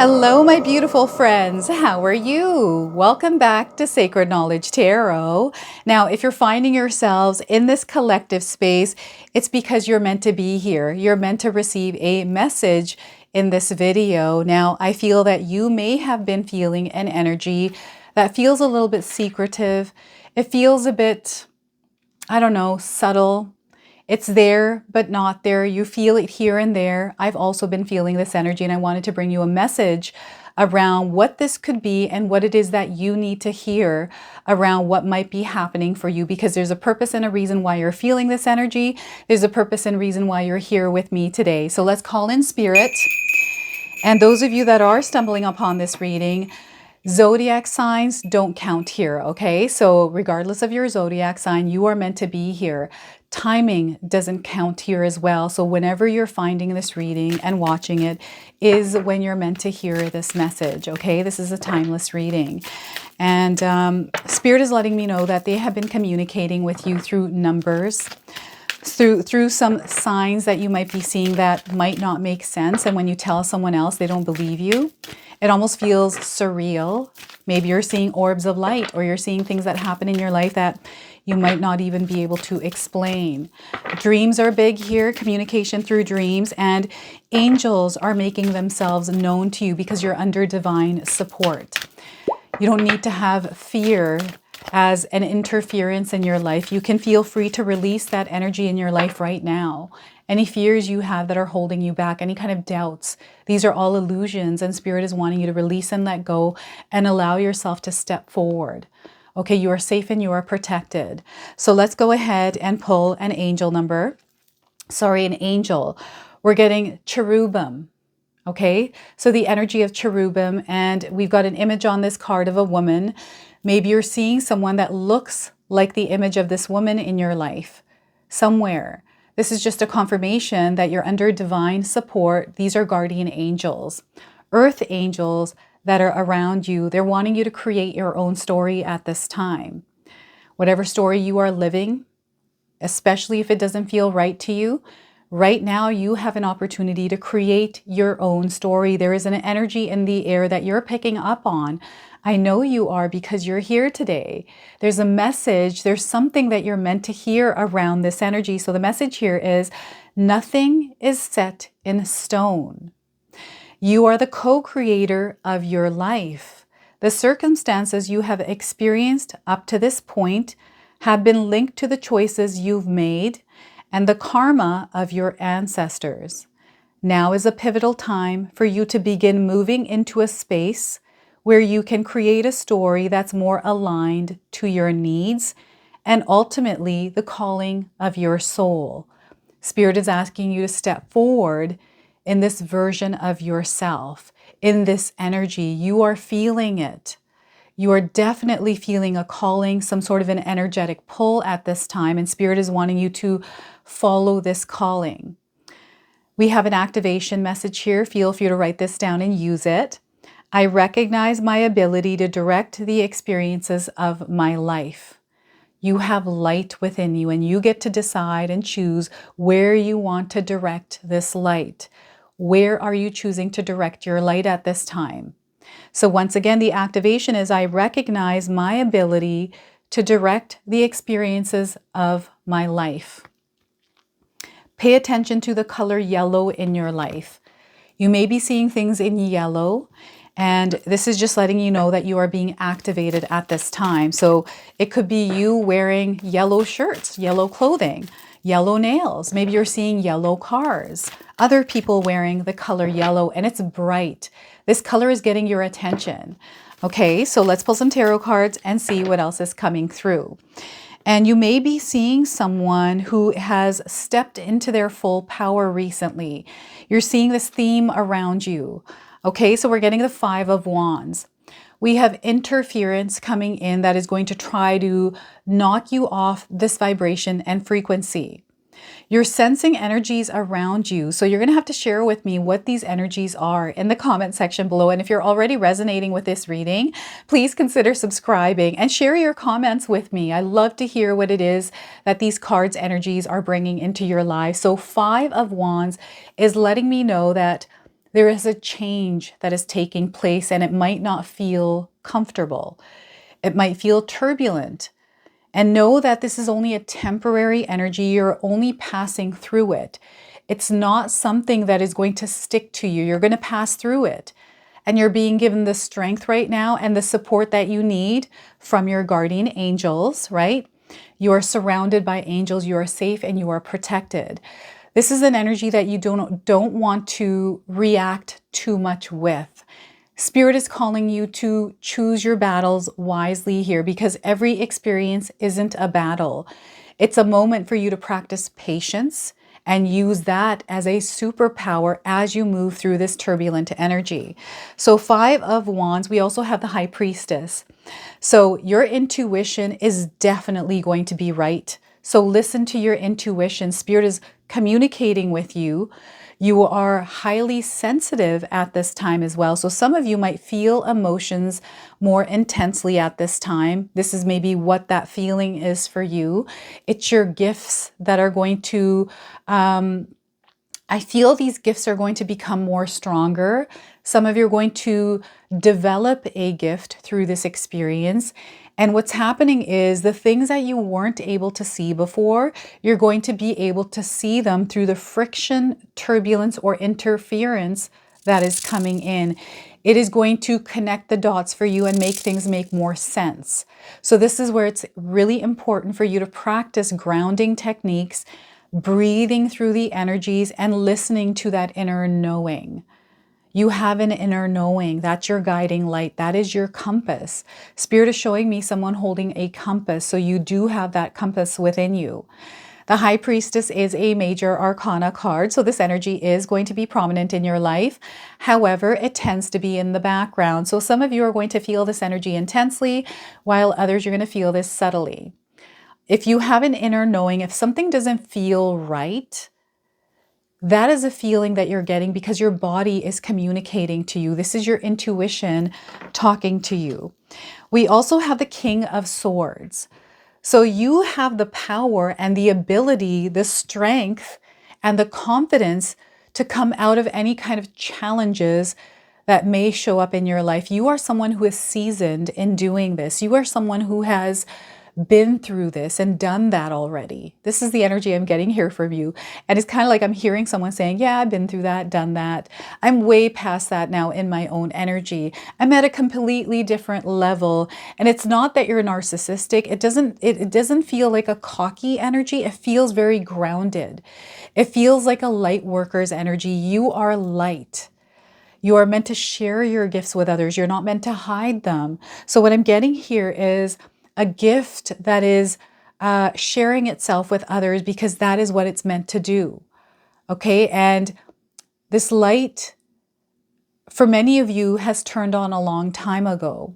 Hello, my beautiful friends. How are you? Welcome back to Sacred Knowledge Tarot. Now, if you're finding yourselves in this collective space, it's because you're meant to be here. You're meant to receive a message in this video. Now, I feel that you may have been feeling an energy that feels a little bit secretive. It feels a bit, I don't know, subtle. It's there, but not there. You feel it here and there. I've also been feeling this energy, and I wanted to bring you a message around what this could be and what it is that you need to hear around what might be happening for you, because there's a purpose and a reason why you're feeling this energy. There's a purpose and reason why you're here with me today. So let's call in spirit. And those of you that are stumbling upon this reading, zodiac signs don't count here, okay? So regardless of your zodiac sign, you are meant to be here. Timing doesn't count here as well. So whenever you're finding this reading and watching it is when you're meant to hear this message, okay? This is a timeless reading. And Spirit is letting me know that they have been communicating with you through numbers, through some signs that you might be seeing that might not make sense. And when you tell someone else, they don't believe you. It almost feels surreal. Maybe you're seeing orbs of light, or you're seeing things that happen in your life that you might not even be able to explain. Dreams are big here, communication through dreams, and angels are making themselves known to you because you're under divine support. You don't need to have fear as an interference in your life. You can feel free to release that energy in your life right now. Any fears you have that are holding you back, any kind of doubts, these are all illusions, and Spirit is wanting you to release and let go and allow yourself to step forward. Okay, you are safe and you are protected. So let's go ahead and pull an angel number. Sorry, an angel. We're getting cherubim. Okay, so the energy of cherubim, and we've got an image on this card of a woman. Maybe you're seeing someone that looks like the image of this woman in your life somewhere. This is just a confirmation that you're under divine support. These are guardian angels, earth angels that are around you. They're wanting you to create your own story at this time. Whatever story you are living, especially if it doesn't feel right to you, right now you have an opportunity to create your own story. There is an energy in the air that you're picking up on. I know you are, because you're here today. There's a message, there's something that you're meant to hear around this energy. So the message here is nothing is set in stone. You are the co-creator of your life. The circumstances you have experienced up to this point have been linked to the choices you've made and the karma of your ancestors. Now is a pivotal time for you to begin moving into a space where you can create a story that's more aligned to your needs and ultimately the calling of your soul. Spirit is asking you to step forward in this version of yourself, in this energy. You are feeling it. You are definitely feeling a calling, some sort of an energetic pull at this time, and Spirit is wanting you to follow this calling. We have an activation message here. Feel free to write this down and use it. I recognize my ability to direct the experiences of my life. You have light within you, and you get to decide and choose where you want to direct this light. Where are you choosing to direct your light at this time? So once again, the activation is I recognize my ability to direct the experiences of my life. Pay attention to the color yellow in your life. You may be seeing things in yellow, and this is just letting you know that you are being activated at this time. So it could be you wearing yellow shirts, yellow clothing, yellow nails. Maybe you're seeing yellow cars. Other people wearing the color yellow, and it's bright. This color is getting your attention. Okay, so let's pull some tarot cards and see what else is coming through. And you may be seeing someone who has stepped into their full power recently. You're seeing this theme around you. Okay, so we're getting the Five of Wands. We have interference coming in that is going to try to knock you off this vibration and frequency. You're sensing energies around you. So you're going to have to share with me what these energies are in the comment section below. And if you're already resonating with this reading, please consider subscribing and share your comments with me. I love to hear what it is that these cards' energies are bringing into your life. So Five of Wands is letting me know that There is a change that is taking place, and it might not feel comfortable. It might feel turbulent. And know that this is only a temporary energy. You're only passing through it. It's not something that is going to stick to you. You're going to pass through it. And you're being given the strength right now and the support that you need from your guardian angels, right? You are surrounded by angels. You are safe and you are protected. This is an energy that you don't want to react too much with. Spirit is calling you to choose your battles wisely here, because every experience isn't a battle. It's a moment for you to practice patience and use that as a superpower as you move through this turbulent energy. So 5 of Wands, we also have the High Priestess. So your intuition is definitely going to be right. So listen to your intuition. Spirit is communicating with you. You are highly sensitive at this time as well. So some of you might feel emotions more intensely at this time. This is maybe what that feeling is for you. It's your gifts that are going to, I feel these gifts are going to become more stronger. Some of you are going to develop a gift through this experience. And what's happening is the things that you weren't able to see before, you're going to be able to see them through the friction, turbulence, or interference that is coming in. It is going to connect the dots for you and make things make more sense. So this is where it's really important for you to practice grounding techniques, breathing through the energies, and listening to that inner knowing. You have an inner knowing. That's your guiding light. That is your compass. Spirit is showing me someone holding a compass. So you do have that compass within you. The High Priestess is a major arcana card. So this energy is going to be prominent in your life. However, it tends to be in the background. So some of you are going to feel this energy intensely, while others you're going to feel this subtly. If you have an inner knowing, if something doesn't feel right, that is a feeling that you're getting because your body is communicating to you. This is your intuition talking to you. We also have the King of Swords. So you have the power and the ability, the strength, and the confidence to come out of any kind of challenges that may show up in your life. You are someone who is seasoned in doing this. You are someone who has been through this and done that already. This is the energy I'm getting here from you. And it's kind of like I'm hearing someone saying, yeah, I've been through that, done that. I'm way past that now in my own energy. I'm at a completely different level. And it's not that you're narcissistic. It doesn't feel like a cocky energy. It feels very grounded. It feels like a light worker's energy. You are light. You are meant to share your gifts with others. You're not meant to hide them. So what I'm getting here is a gift that is sharing itself with others, because that is what it's meant to do. Okay. And this light, for many of you, has turned on a long time ago,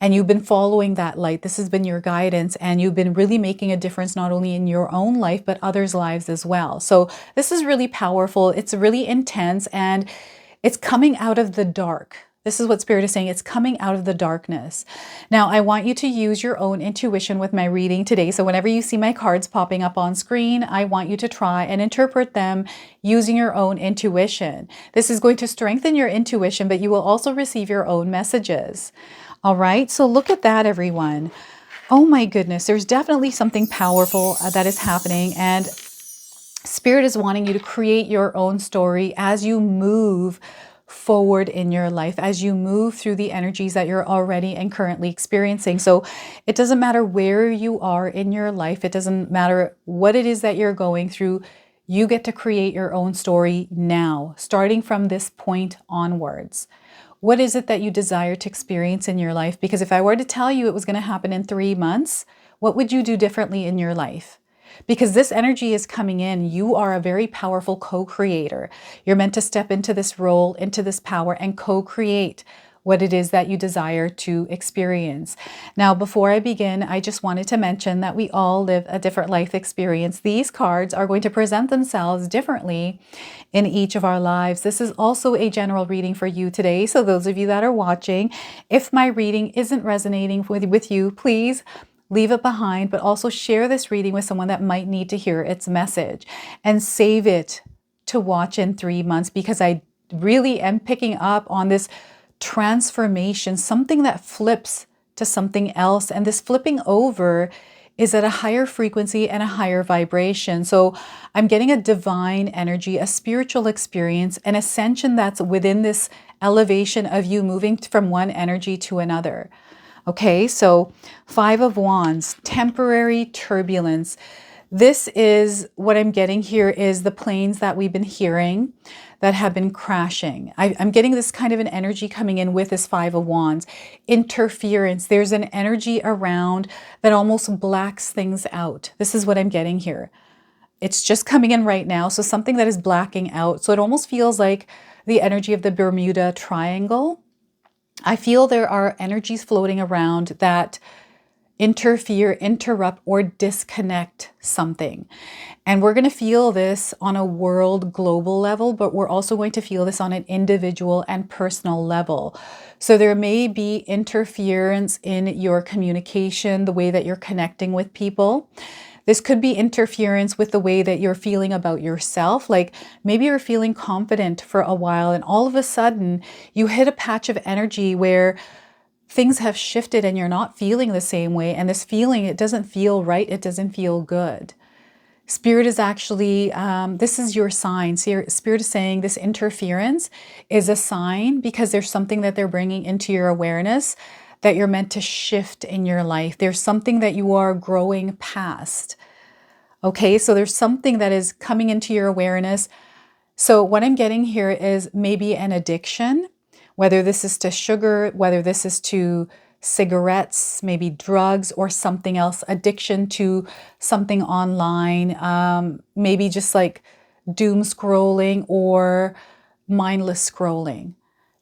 and you've been following that light. This has been your guidance, and you've been really making a difference, not only in your own life, but others' lives as well. So this is really powerful. It's really intense, and it's coming out of the dark. This is what Spirit is saying. It's coming out of the darkness. Now, I want you to use your own intuition with my reading today. So whenever you see my cards popping up on screen, I want you to try and interpret them using your own intuition. This is going to strengthen your intuition, but you will also receive your own messages. All right, so look at that, everyone. Oh my goodness, there's definitely something powerful that is happening, and Spirit is wanting you to create your own story as you move forward in your life, as you move through the energies that you're already and currently experiencing. So it doesn't matter where you are in your life. It doesn't matter what it is that you're going through. You get to create your own story now, starting from this point onwards. What is it that you desire to experience in your life? Because if I were to tell you it was going to happen in 3 months, what would you do differently in your life? Because this energy is coming in. You are a very powerful co-creator. You're meant to step into this role, into this power, and co-create what it is that you desire to experience. Now, before I begin, I just wanted to mention that we all live a different life experience. These cards are going to present themselves differently in each of our lives. This is also a general reading for you today. So those of you that are watching, if my reading isn't resonating with you, please leave it behind, but also share this reading with someone that might need to hear its message, and save it to watch in 3 months, because I really am picking up on this transformation, something that flips to something else. And this flipping over is at a higher frequency and a higher vibration. So I'm getting a divine energy, a spiritual experience, an ascension that's within this elevation of you moving from one energy to another. Okay, so 5 of Wands, temporary turbulence. This is what I'm getting here is the planes that we've been hearing that have been crashing. I'm getting this kind of an energy coming in with this 5 of Wands. Interference. There's an energy around that almost blacks things out. This is what I'm getting here. It's just coming in right now. So something that is blacking out. So it almost feels like the energy of the Bermuda Triangle. I feel there are energies floating around that interfere, interrupt, or disconnect something. And we're going to feel this on a world global level, but we're also going to feel this on an individual and personal level. So there may be interference in your communication, the way that you're connecting with people. This could be interference with the way that you're feeling about yourself. Like maybe you're feeling confident for a while and all of a sudden you hit a patch of energy where things have shifted and you're not feeling the same way. And this feeling, it doesn't feel right. It doesn't feel good. Spirit is actually, this is your sign. Spirit is saying this interference is a sign because there's something that they're bringing into your awareness that you're meant to shift in your life. There's something that you are growing past. Okay, so there's something that is coming into your awareness. So what I'm getting here is maybe an addiction, whether this is to sugar, whether this is to cigarettes, maybe drugs or something else, addiction to something online, maybe just like doom scrolling or mindless scrolling.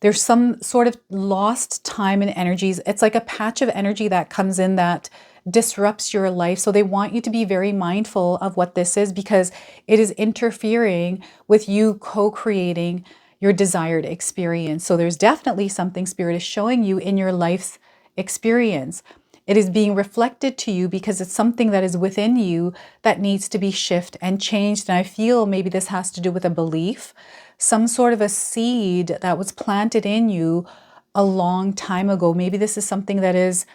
There's some sort of lost time and energies. It's like a patch of energy that comes in that disrupts your life. So they want you to be very mindful of what this is because it is interfering with you co-creating your desired experience. So there's definitely something Spirit is showing you in your life's experience. It is being reflected to you because it's something that is within you that needs to be shifted and changed. And I feel maybe this has to do with a belief, some sort of a seed that was planted in you a long time ago. Maybe this is something that is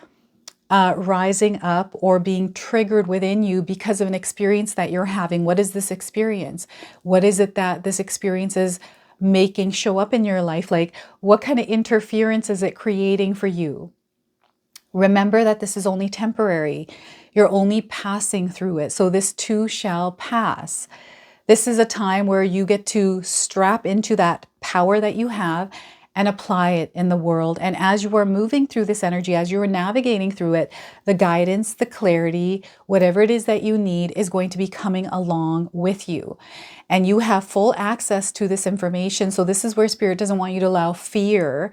rising up or being triggered within you because of an experience that you're having. What is this experience? What is it that this experience is making show up in your life? Like, what kind of interference is it creating for you? Remember that this is only temporary. You're only passing through it. So this too shall pass. This is a time where you get to strap into that power that you have and apply it in the world. And as you are moving through this energy, as you are navigating through it, the guidance, the clarity, whatever it is that you need is going to be coming along with you. And you have full access to this information. So this is where Spirit doesn't want you to allow fear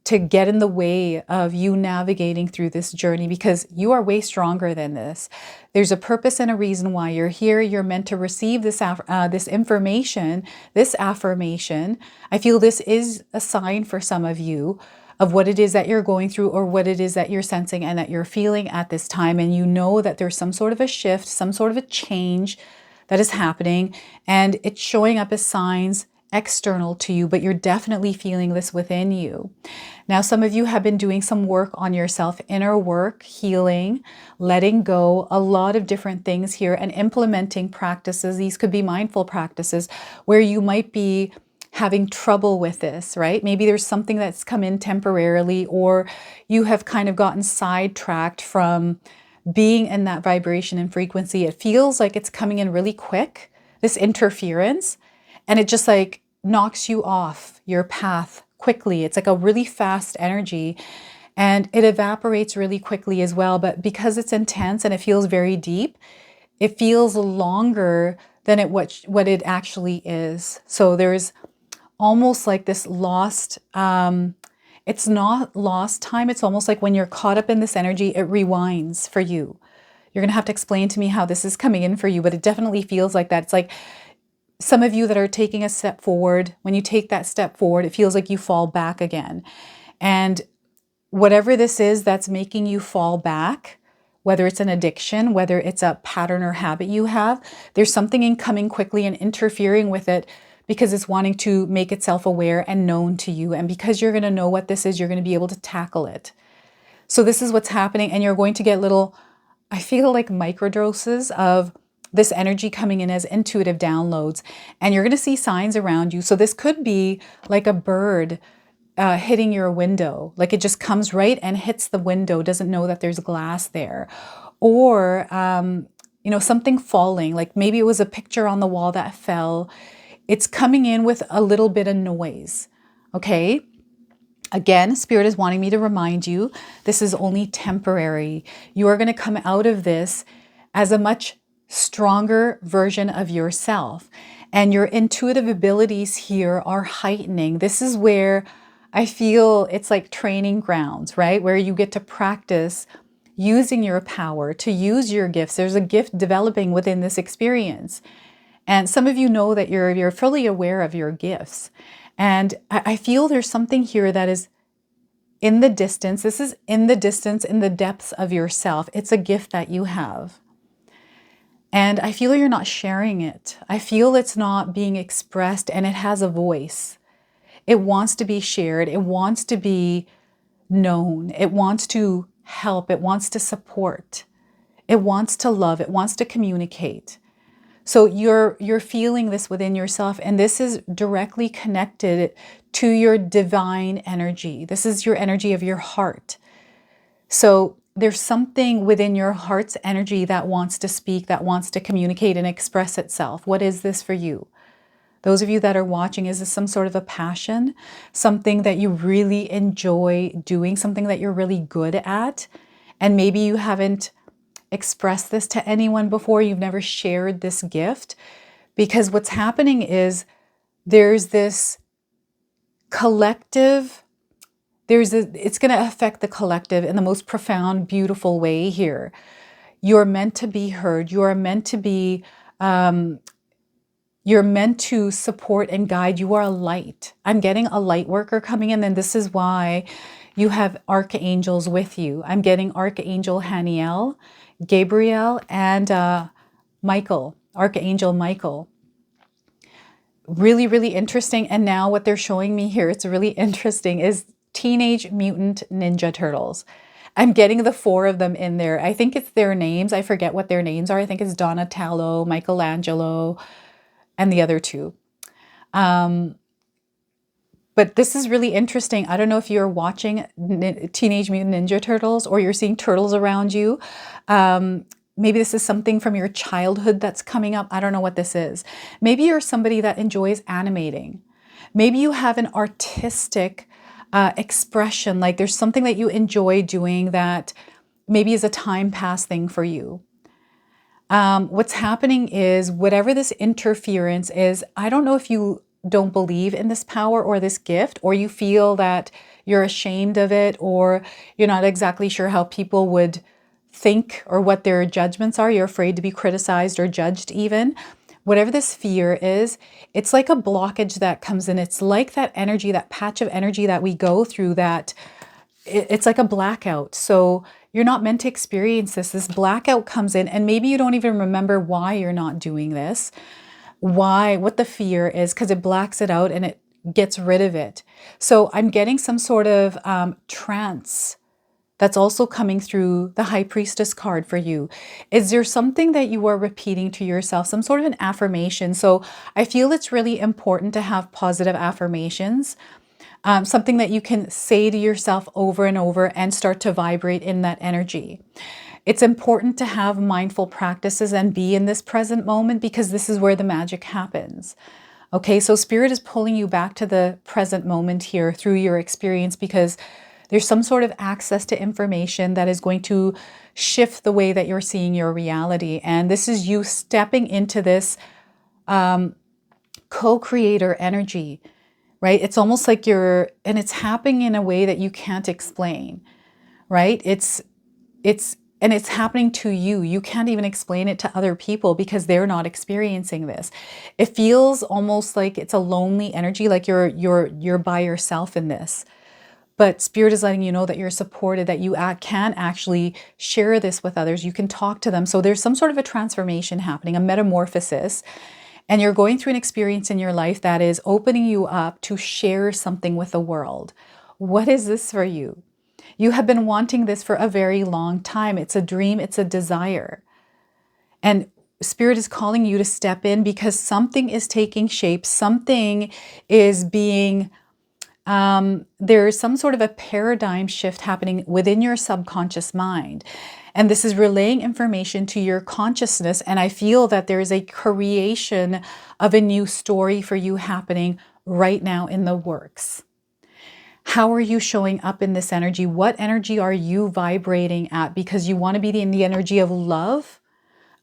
to get in the way of you navigating through this journey because you are way stronger than this. There's a purpose and a reason why you're here. You're meant to receive this information, this affirmation. I feel this is a sign for some of you of what it is that you're going through or what it is that you're sensing and that you're feeling at this time. And you know that there's some sort of a shift, some sort of a change that is happening, and it's showing up as signs external to you, but you're definitely feeling this within you. Now, some of you have been doing some work on yourself, inner work, healing, letting go, a lot of different things here, and implementing practices. These could be mindful practices where you might be having trouble with this, right? Maybe there's something that's come in temporarily, or you have kind of gotten sidetracked from being in that vibration and frequency. It feels like it's coming in really quick, this interference, and it just like knocks you off your path quickly. It's like a really fast energy and it evaporates really quickly as well. But because it's intense and it feels very deep, it feels longer than what it actually is. So there's almost like this lost, it's not lost time. It's almost like when you're caught up in this energy, it rewinds for you. You're going to have to explain to me how this is coming in for you, but it definitely feels like that. It's like some of you that are taking a step forward, when you take that step forward, it feels like you fall back again. And whatever this is that's making you fall back, whether it's an addiction, whether it's a pattern or habit you have, there's something in coming quickly and interfering with it because it's wanting to make itself aware and known to you. And because you're going to know what this is, you're going to be able to tackle it. So this is what's happening. And you're going to get little, I feel like microdoses of this energy coming in as intuitive downloads. And you're going to see signs around you. So this could be like a bird hitting your window. Like it just comes right and hits the window, doesn't know that there's glass there. Or, you know, something falling, like maybe it was a picture on the wall that fell. It's coming in with a little bit of noise, okay? Again, Spirit is wanting me to remind you, this is only temporary. You are going to come out of this as a much stronger version of yourself. And your intuitive abilities here are heightening. This is where I feel it's like training grounds, right? Where you get to practice using your power, to use your gifts. There's a gift developing within this experience. And some of you know that you're fully aware of your gifts. And I feel there's something here that is in the distance. This is in the distance, in the depths of yourself. It's a gift that you have. And I feel you're not sharing it. I feel it's not being expressed, and it has a voice. It wants to be shared. It wants to be known. It wants to help. It wants to support. It wants to love. It wants to communicate. So you're feeling this within yourself, and this is directly connected to your divine energy. This is your energy of your heart. So there's something within your heart's energy that wants to speak, that wants to communicate and express itself. What is this for you? Those of you that are watching, is this some sort of a passion? Something that you really enjoy doing? Something that you're really good at? And maybe you haven't expressed this to anyone before. You've never shared this gift. Because what's happening is there's this collective, it's going to affect the collective in the most profound, beautiful way here. You're meant to be heard. You're meant to be, you're meant to support and guide. You are a light. I'm getting a light worker coming in, and this is why you have archangels with you. I'm getting Archangel Haniel, Gabriel, and Michael, Archangel Michael. Really, really interesting. And now what they're showing me here, it's really interesting, is Teenage Mutant Ninja Turtles. I'm getting the 4 of them in there. I think it's their names. I forget what their names are. I think it's Donatello, Michelangelo, and the other 2. But this is really interesting. I don't know if you're watching Teenage Mutant Ninja Turtles or you're seeing turtles around you. Maybe this is something from your childhood that's coming up. I don't know what this is. Maybe you're somebody that enjoys animating. Maybe you have an artistic expression, like there's something that you enjoy doing that maybe is a time pass thing for you. What's happening is whatever this interference is, I don't know if you don't believe in this power or this gift, or you feel that you're ashamed of it, or you're not exactly sure how people would think or what their judgments are. You're afraid to be criticized or judged even. Whatever this fear is, it's like a blockage that comes in. It's like that energy, that patch of energy that we go through, that it's like a blackout. So you're not meant to experience this. This blackout comes in, and maybe you don't even remember why you're not doing this, what the fear is, because it blacks it out and it gets rid of it. So I'm getting some sort of trance that's also coming through the High Priestess card for you. Is there something that you are repeating to yourself, some sort of an affirmation? So I feel it's really important to have positive affirmations, something that you can say to yourself over and over and start to vibrate in that energy. It's important to have mindful practices and be in this present moment, because this is where the magic happens. Okay, so Spirit is pulling you back to the present moment here through your experience, because there's some sort of access to information that is going to shift the way that you're seeing your reality. And this is you stepping into this co-creator energy, right? It's almost like and it's happening in a way that you can't explain, right? It's happening to you. You can't even explain it to other people because they're not experiencing this. It feels almost like it's a lonely energy, like you're by yourself in this. But Spirit is letting you know that you're supported, that you can actually share this with others. You can talk to them. So there's some sort of a transformation happening, a metamorphosis. And you're going through an experience in your life that is opening you up to share something with the world. What is this for you? You have been wanting this for a very long time. It's a dream, it's a desire. And Spirit is calling you to step in because something is taking shape, something is being, there's some sort of a paradigm shift happening within your subconscious mind. And this is relaying information to your consciousness. And I feel that there is a creation of a new story for you happening right now in the works. How are you showing up in this energy? What energy are you vibrating at? Because you want to be in the energy of love,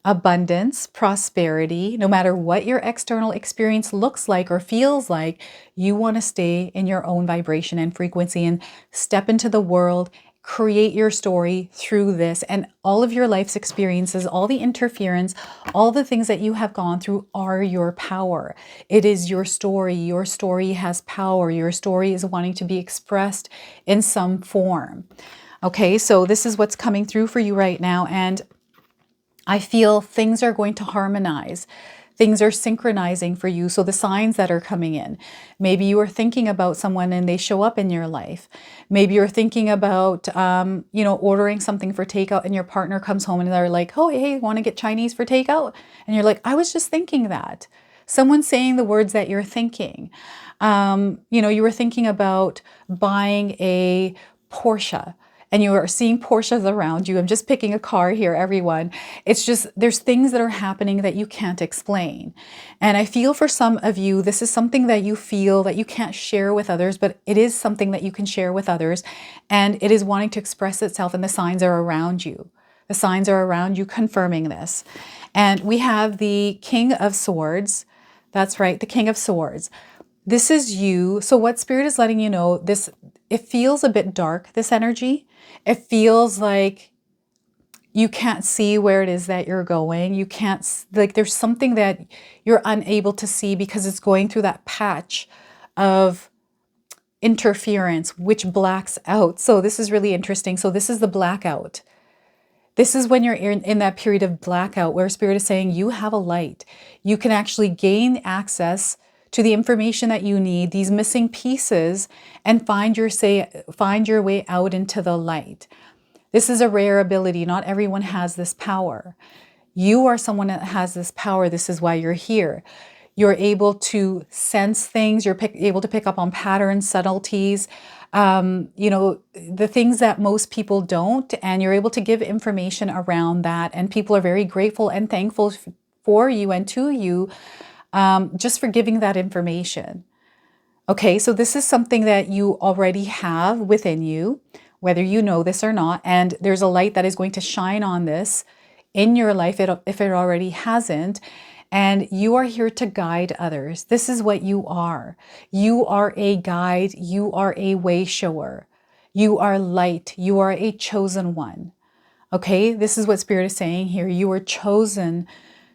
abundance, prosperity. No matter what your external experience looks like or feels like, you want to stay in your own vibration and frequency and step into the world, create your story through this. And all of your life's experiences, all the interference, all the things that you have gone through are your power. It is your story. Your story has power. Your story is wanting to be expressed in some form. Okay, so this is what's coming through for you right now. And I feel things are going to harmonize. Things are synchronizing for you. So the signs that are coming in, maybe you are thinking about someone and they show up in your life. Maybe you're thinking about, ordering something for takeout and your partner comes home and they're like, oh, hey, want to get Chinese for takeout? And you're like, I was just thinking that. Someone's saying the words that you're thinking. You were thinking about buying a Porsche. And you are seeing Porsches around you. I'm just picking a car here, everyone. It's just, there's things that are happening that you can't explain. And I feel for some of you, this is something that you feel that you can't share with others, but it is something that you can share with others. And it is wanting to express itself, and the signs are around you. The signs are around you confirming this. And we have the King of Swords. That's right, the King of Swords. This is you. So what Spirit is letting you know, this, it feels a bit dark, this energy. It feels like you can't see where it is that you're going. You can't, like there's something that you're unable to see because it's going through that patch of interference, which blacks out. So this is really interesting. So this is the blackout. This is when you're in that period of blackout where Spirit is saying you have a light. You can actually gain access to the information that you need, these missing pieces, and find your way out into the light. This is a rare ability. Not everyone has this power. You are someone that has this power. This is why you're here. You're able to sense things. You're able to pick up on patterns, subtleties, the things that most people don't, and you're able to give information around that. And people are very grateful and thankful for you and to you, just for giving that information. Okay, so this is something that you already have within you, whether you know this or not, and there's a light that is going to shine on this in your life if it already hasn't, and you are here to guide others. This is what you are. You are a guide. You are a way shower. You are light. You are a chosen one. Okay, this is what Spirit is saying here. You were chosen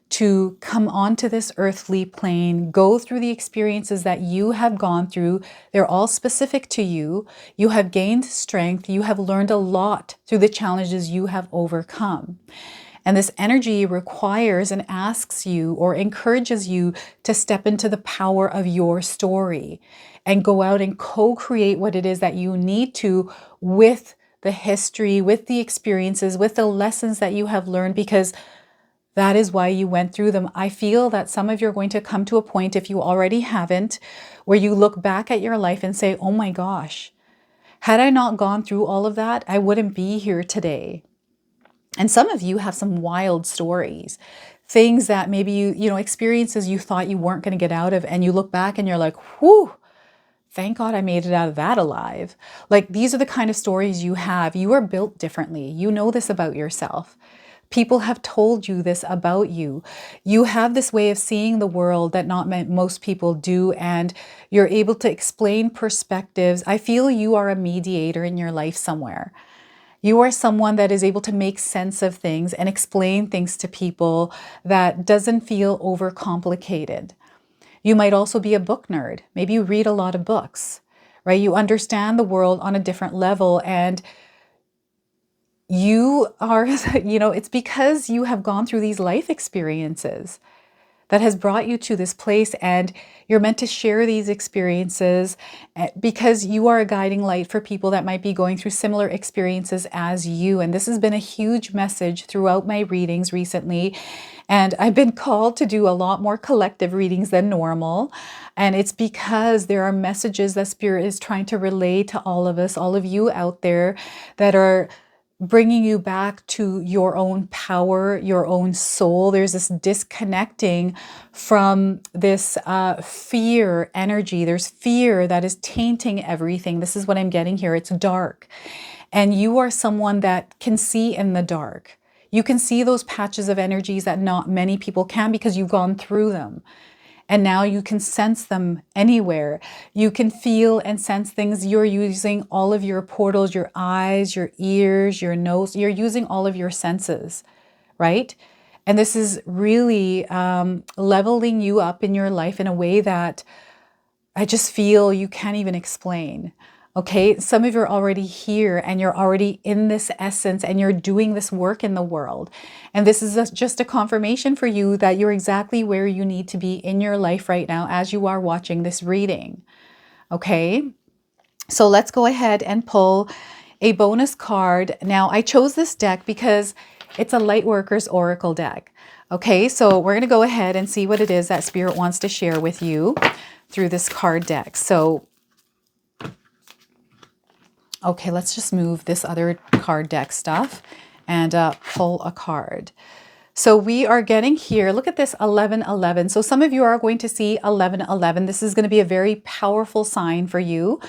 to come onto this earthly plane, go through the experiences that you have gone through. They're all specific to you. You have gained strength. You have learned a lot through the challenges you have overcome. And this energy requires and asks you or encourages you to step into the power of your story and go out and co-create what it is that you need to with the history, with the experiences, with the lessons that you have learned, because that is why you went through them. I feel that some of you are going to come to a point, if you already haven't, where you look back at your life and say, oh my gosh, had I not gone through all of that, I wouldn't be here today. And some of you have some wild stories, things that maybe experiences you thought you weren't going to get out of, and you look back and you're like, whew, thank God I made it out of that alive. Like, these are the kind of stories you have. You are built differently. You know this about yourself. People have told you this about you. You have this way of seeing the world that not most people do, and you're able to explain perspectives. I feel you are a mediator in your life somewhere. You are someone that is able to make sense of things and explain things to people that doesn't feel overcomplicated. You might also be a book nerd. Maybe you read a lot of books, right? You understand the world on a different level, and you are, it's because you have gone through these life experiences that has brought you to this place, and you're meant to share these experiences because you are a guiding light for people that might be going through similar experiences as you. And this has been a huge message throughout my readings recently. And I've been called to do a lot more collective readings than normal. And it's because there are messages that Spirit is trying to relay to all of us, all of you out there, that are bringing you back to your own power, your own soul. There's this disconnecting from this fear energy. There's fear that is tainting everything. This is what I'm getting here. It's dark. And you are someone that can see in the dark. You can see those patches of energies that not many people can because you've gone through them. And now you can sense them anywhere. You can feel and sense things. You're using all of your portals, your eyes, your ears, your nose. You're using all of your senses, right? And this is really leveling you up in your life in a way that I just feel you can't even explain. Okay, some of you are already here and you're already in this essence and you're doing this work in the world. And this is just a confirmation for you that you're exactly where you need to be in your life right now as you are watching this reading. Okay, so let's go ahead and pull a bonus card. Now, I chose this deck because it's a Lightworker's Oracle deck. Okay, so we're going to go ahead and see what it is that Spirit wants to share with you through this card deck. So okay, let's just move this other card deck stuff and pull a card. So we are getting here, look at this 1111. So some of you are going to see 1111. This is going to be a very powerful sign for you.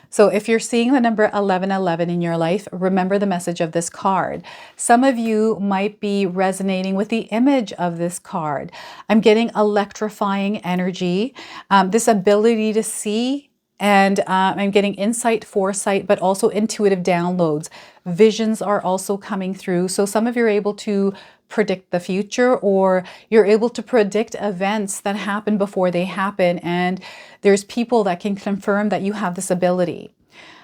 So if you're seeing the number 1111 in your life, remember the message of this card. Some of you might be resonating with the image of this card. I'm getting electrifying energy, this ability to see. And I'm getting insight, foresight, but also intuitive downloads. Visions are also coming through. So some of you are able to predict the future, or you're able to predict events that happen before they happen. And there's people that can confirm that you have this ability.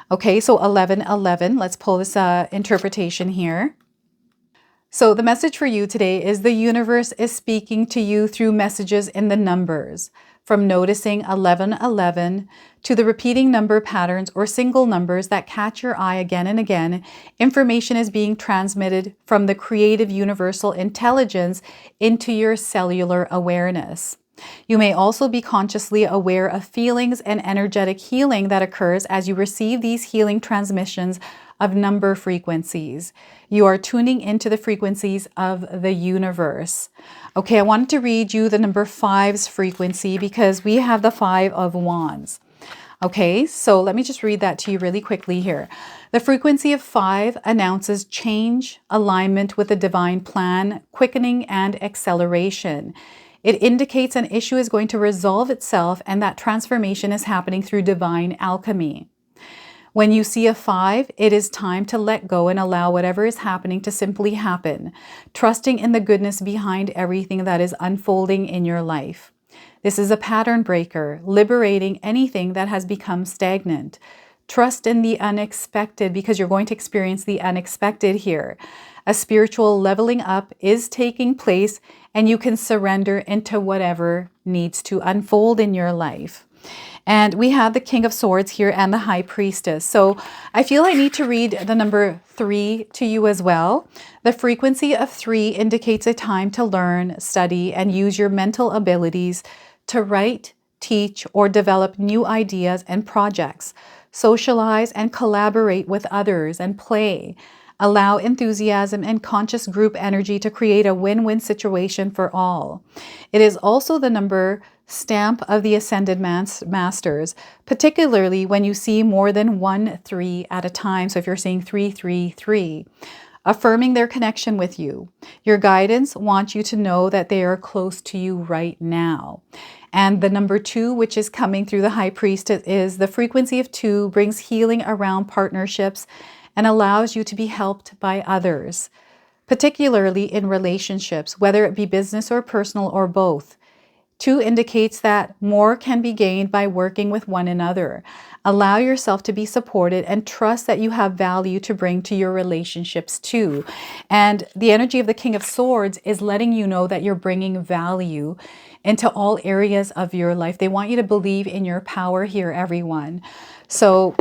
Okay, so 1111, let's pull this interpretation here. So the message for you today is the universe is speaking to you through messages in the numbers. From noticing 1111 to the repeating number patterns or single numbers that catch your eye again and again, information is being transmitted from the creative universal intelligence into your cellular awareness. You may also be consciously aware of feelings and energetic healing that occurs as you receive these healing transmissions of number frequencies. You are tuning into the frequencies of the universe. Okay, I wanted to read you the number 5's frequency because we have the 5 of Wands. Okay, so let me just read that to you really quickly here. The frequency of 5 announces change, alignment with the divine plan, quickening, and acceleration. It indicates an issue is going to resolve itself and that transformation is happening through divine alchemy. When you see a 5, it is time to let go and allow whatever is happening to simply happen, trusting in the goodness behind everything that is unfolding in your life. This is a pattern breaker, liberating anything that has become stagnant. Trust in the unexpected because you're going to experience the unexpected here. A spiritual leveling up is taking place and you can surrender into whatever needs to unfold in your life. And we have the King of Swords here and the High Priestess. So I feel I need to read the number 3 to you as well. The frequency of 3 indicates a time to learn, study, and use your mental abilities to write, teach, or develop new ideas and projects. Socialize and collaborate with others and play. Allow enthusiasm and conscious group energy to create a win-win situation for all. It is also the number stamp of the Ascended Masters, particularly when you see more than 1 3 at a time. So if you're seeing 3 3 3, affirming their connection with you. Your guidance wants you to know that they are close to you right now. And the number 2, which is coming through the High Priestess, is the frequency of 2 brings healing around partnerships and allows you to be helped by others, particularly in relationships, whether it be business or personal or both. 2 indicates that more can be gained by working with one another. Allow yourself to be supported and trust that you have value to bring to your relationships too. And the energy of the King of Swords is letting you know that you're bringing value into all areas of your life. They want you to believe in your power here, everyone. So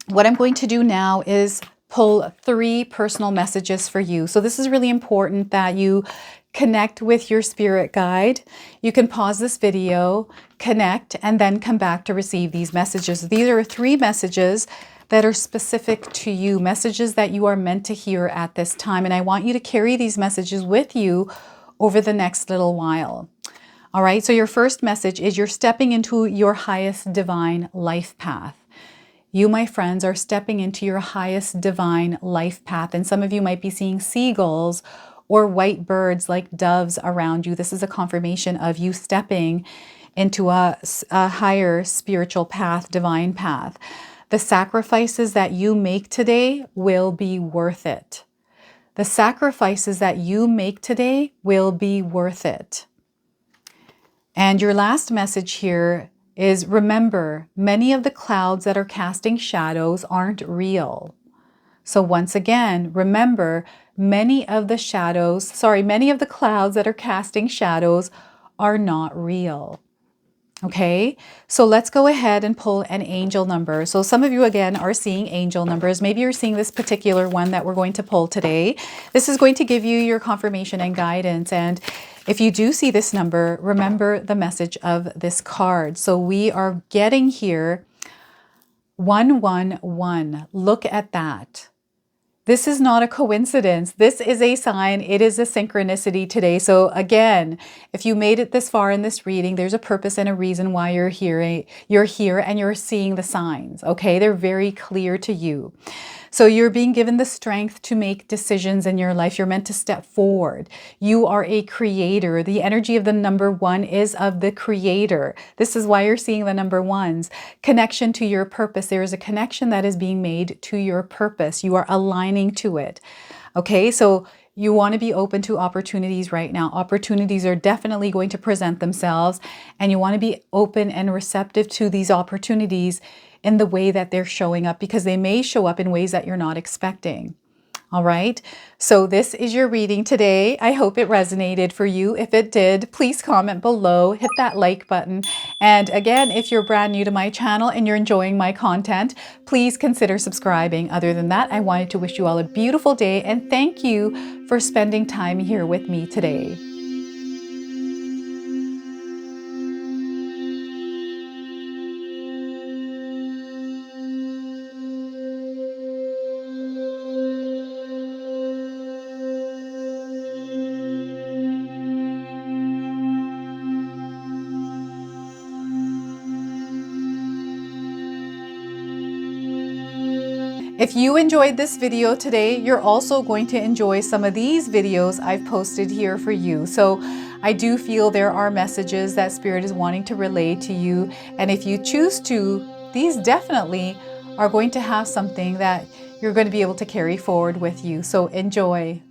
what I'm going to do now is pull 3 personal messages for you. So this is really important that you connect with your spirit guide. You can pause this video, connect, and then come back to receive these messages. These are 3 messages that are specific to you, messages that you are meant to hear at this time. And I want you to carry these messages with you over the next little while. All right, so your first message is you're stepping into your highest divine life path. You, my friends, are stepping into your highest divine life path. And some of you might be seeing seagulls or white birds like doves around you. This is a confirmation of you stepping into a higher spiritual path, divine path. The sacrifices that you make today will be worth it. The sacrifices that you make today will be worth it. And your last message here is, remember, many of the clouds that are casting shadows aren't real. So once again, remember, many of the clouds that are casting shadows are not real. Okay, so let's go ahead and pull an angel number. So some of you, again, are seeing angel numbers. Maybe you're seeing this particular one that we're going to pull today. This is going to give you your confirmation and guidance. And if you do see this number, remember the message of this card. So we are getting here 111. Look at that. This is not a coincidence. This is a sign. It is a synchronicity today. So again, if you made it this far in this reading, there's a purpose and a reason why you're here and you're seeing the signs. Okay, they're very clear to you. So you're being given the strength to make decisions in your life. You're meant to step forward. You are a creator. The energy of the number 1 is of the creator. This is why you're seeing the number 1s. Connection to your purpose. There is a connection that is being made to your purpose. You are aligning to it. Okay, so you want to be open to opportunities right now. Opportunities are definitely going to present themselves, and you want to be open and receptive to these opportunities in the way that they're showing up, because they may show up in ways that you're not expecting. All right, so this is your reading today. I hope it resonated for you. If it did, please comment below, hit that like button. And again, if you're brand new to my channel and you're enjoying my content, please consider subscribing. Other than that, I wanted to wish you all a beautiful day and thank you for spending time here with me today. If you enjoyed this video today, you're also going to enjoy some of these videos I've posted here for you. So I do feel there are messages that Spirit is wanting to relay to you. And if you choose to, these definitely are going to have something that you're going to be able to carry forward with you. So enjoy.